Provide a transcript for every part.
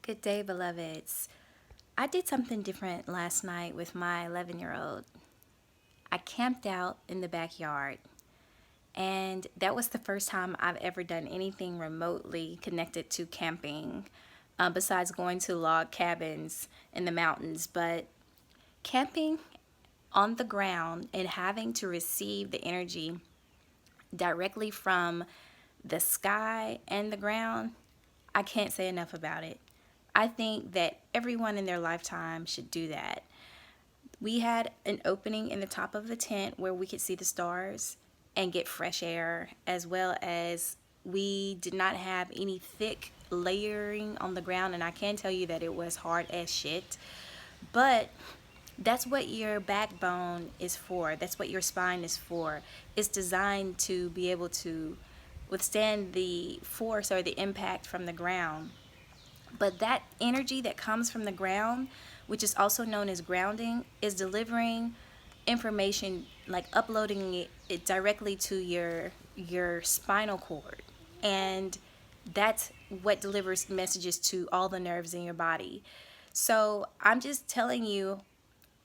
Good day, beloveds. I did something different last night with my 11-year-old. I camped out in the backyard, and that was the first time I've ever done anything remotely connected to camping, besides going to log cabins in the mountains. But camping on the ground and having to receive the energy directly from the sky and the ground, I can't say enough about it. I think that everyone in their lifetime should do that. We had an opening in the top of the tent where we could see the stars and get fresh air, as well as we did not have any thick layering on the ground. And I can tell you that it was hard as shit. But that's what your backbone is for. That's what your spine is for. It's designed to be able to withstand the force or the impact from the ground. But that energy that comes from the ground, which is also known as grounding, is delivering information, like uploading it directly to your spinal cord. And that's what delivers messages to all the nerves in your body. So I'm just telling you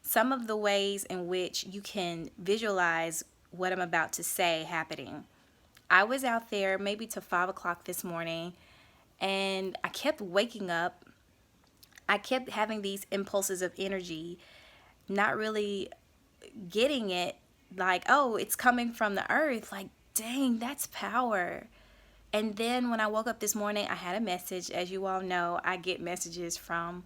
some of the ways in which you can visualize what I'm about to say happening. I was out there maybe till 5 o'clock this morning, and I kept waking up. I kept having these impulses of energy, not really getting it, like, oh, it's coming from the earth. Like, dang, that's power. And then when I woke up this morning, I had a message. As you all know, I get messages from,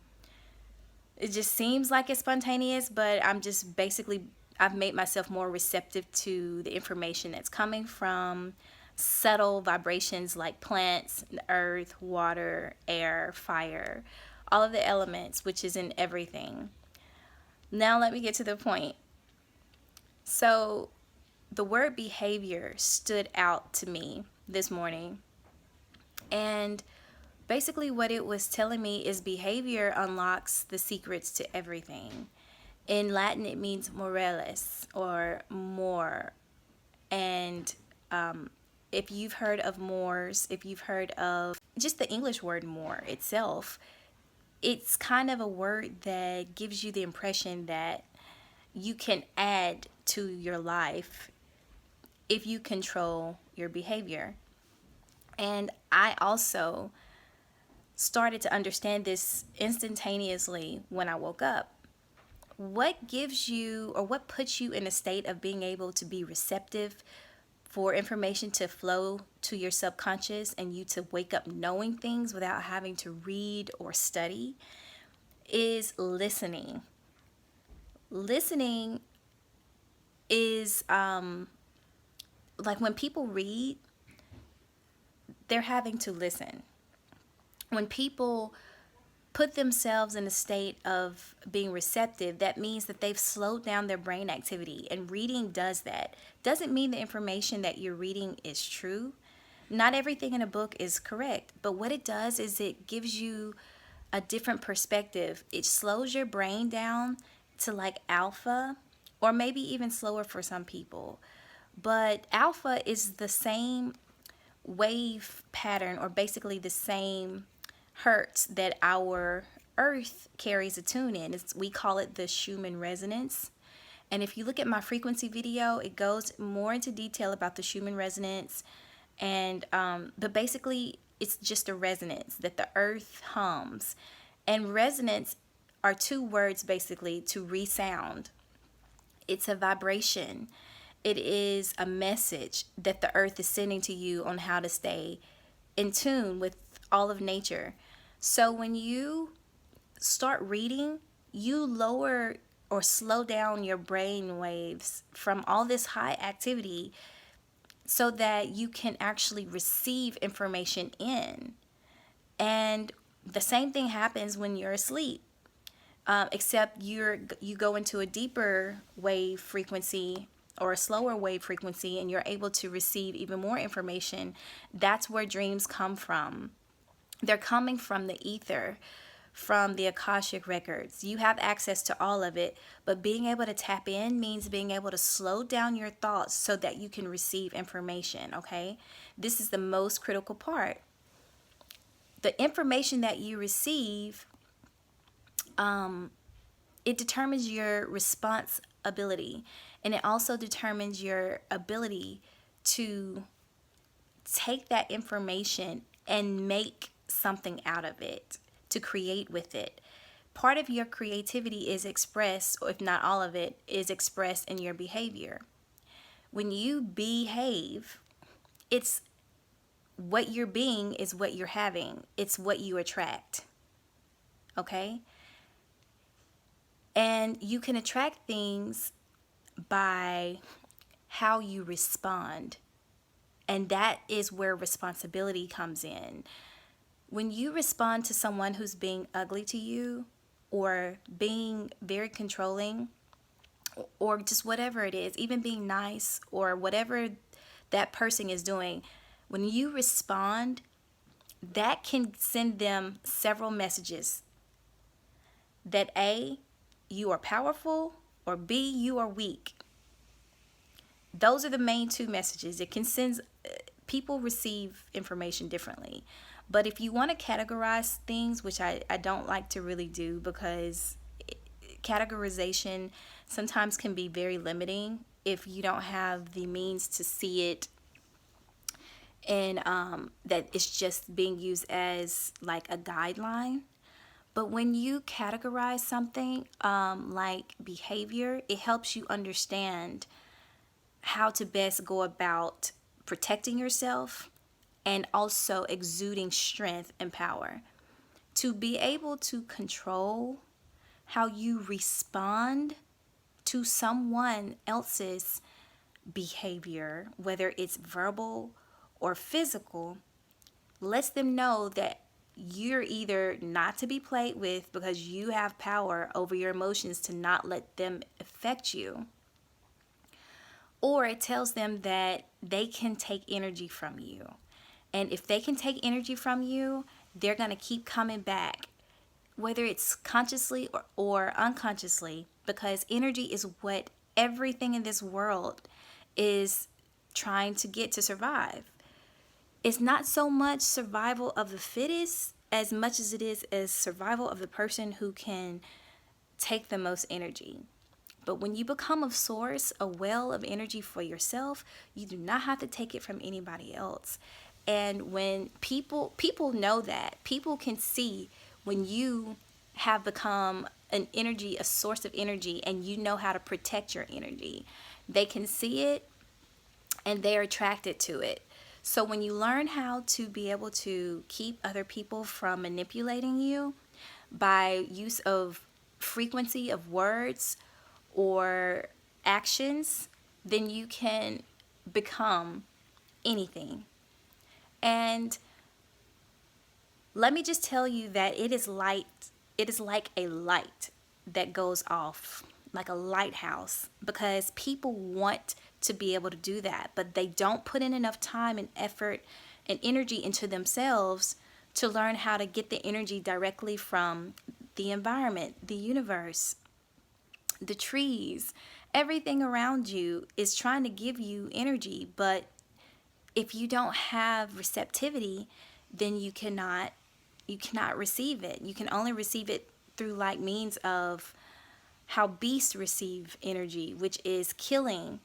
it just seems like it's spontaneous, but I'm just basically, I've made myself more receptive to the information that's coming from subtle vibrations like plants, earth, water, air, fire, all of the elements, which is in everything. Now, let me get to the point. So, the word behavior stood out to me this morning. And basically, what it was telling me is behavior unlocks the secrets to everything. In Latin, it means morales or more. And if you've heard of Moors, if you've heard of just the English word more itself, it's kind of a word that gives you the impression that you can add to your life if you control your behavior. And I also started to understand this instantaneously when I woke up. What gives you, or what puts you in a state of being able to be receptive for information to flow to your subconscious and you to wake up knowing things without having to read or study, is listening. Listening is like when people read, they're having to listen. When people put themselves in a state of being receptive, that means that they've slowed down their brain activity. And reading does that. Doesn't mean the information that you're reading is true. Not everything in a book is correct. But what it does is it gives you a different perspective. It slows your brain down to like alpha, or maybe even slower for some people. But alpha is the same wave pattern, or basically the same hertz that our earth carries a tune in. We call it the Schumann Resonance. And if you look at my frequency video, it goes more into detail about the Schumann resonance. And but basically, it's just a resonance that the earth hums. And resonance are two words basically to resound. It's a vibration. It is a message that the earth is sending to you on how to stay in tune with all of nature. So when you start reading, you lower or slow down your brain waves from all this high activity so that you can actually receive information in. And the same thing happens when you're asleep, except you go into a deeper wave frequency or a slower wave frequency, and you're able to receive even more information. That's where dreams come from. They're coming from the ether, from the Akashic records. You have access to all of it, but being able to tap in means being able to slow down your thoughts so that you can receive information, okay? This is the most critical part. The information that you receive, it determines your response ability, and it also determines your ability to take that information and make something out of it, to create with it. Part of your creativity is expressed, or if not all of it, is expressed in your behavior. When you behave, it's what you're being is what you're having. It's what you attract. Okay? And you can attract things by how you respond. And that is where responsibility comes in. When you respond to someone who's being ugly to you or being very controlling or just whatever it is, even being nice or whatever that person is doing, when you respond, that can send them several messages that A, you are powerful, or B, you are weak. Those are the main two messages. It can send, people receive information differently. But if you want to categorize things, which I don't like to really do because categorization sometimes can be very limiting if you don't have the means to see it, and that it's just being used as like a guideline. But when you categorize something like behavior, it helps you understand how to best go about protecting yourself and also exuding strength and power. To be able to control how you respond to someone else's behavior, whether it's verbal or physical, lets them know that you're either not to be played with because you have power over your emotions to not let them affect you, or it tells them that they can take energy from you. And if they can take energy from you, they're going to keep coming back, whether it's consciously or unconsciously, because energy is what everything in this world is trying to get to survive. It's not so much survival of the fittest as much as it is as survival of the person who can take the most energy. But when you become a source, a well of energy for yourself, you do not have to take it from anybody else. And when people know that, people can see when you have become an energy, a source of energy, and you know how to protect your energy. They can see it and they're attracted to it. So when you learn how to be able to keep other people from manipulating you by use of frequency of words or actions, then you can become anything. And let me just tell you that it is like a light that goes off, like a lighthouse, because people want to be able to do that, but they don't put in enough time and effort and energy into themselves to learn how to get the energy directly from the environment, the universe, the trees. Everything around you is trying to give you energy, but if you don't have receptivity, then you cannot receive it. You can only receive it through like means of how beasts receive energy, which is killing,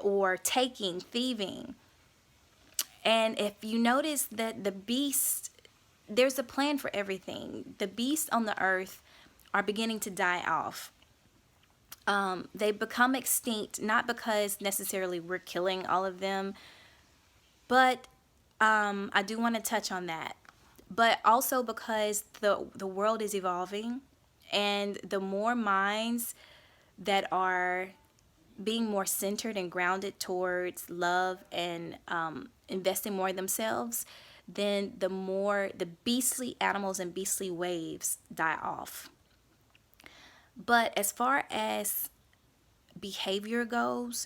or taking, thieving. And if you notice that the beast, there's a plan for everything. The beasts on the earth are beginning to die off. They become extinct not because necessarily we're killing all of them, but I do want to touch on that. But also because the world is evolving, and the more minds that are being more centered and grounded towards love and investing more in themselves, then the more the beastly animals and beastly waves die off. But as far as behavior goes,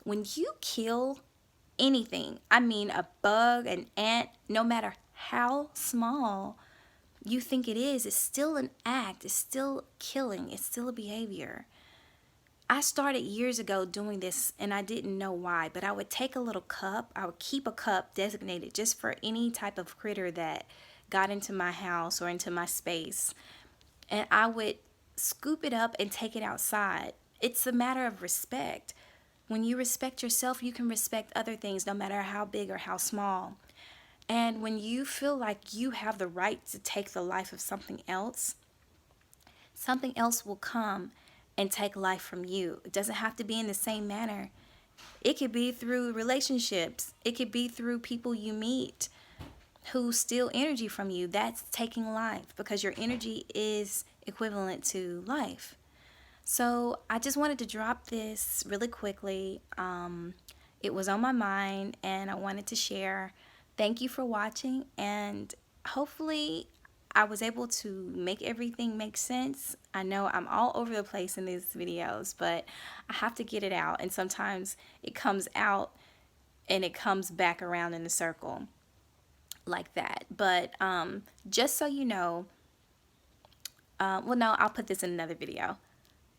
when you kill anything, I mean a bug, an ant, no matter how small you think it is, it's still an act, it's still killing, it's still a behavior. I started years ago doing this and I didn't know why, but I would take a little cup, I would keep a cup designated just for any type of critter that got into my house or into my space, and I would scoop it up and take it outside. It's a matter of respect. When you respect yourself, you can respect other things, no matter how big or how small. And when you feel like you have the right to take the life of something else will come and take life from you. It doesn't have to be in the same manner. It could be through relationships, it could be through people you meet who steal energy from you. That's taking life because your energy is equivalent to life. So I just wanted to drop this really quickly. It was on my mind and I wanted to share. Thank you for watching, and hopefully I was able to make everything make sense. I know I'm all over the place in these videos, but I have to get it out, and sometimes it comes out and it comes back around in a circle like that. But just so you know, well, no, I'll put this in another video.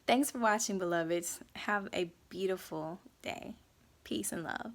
Thanks for watching, beloveds. Have a beautiful day. Peace and love.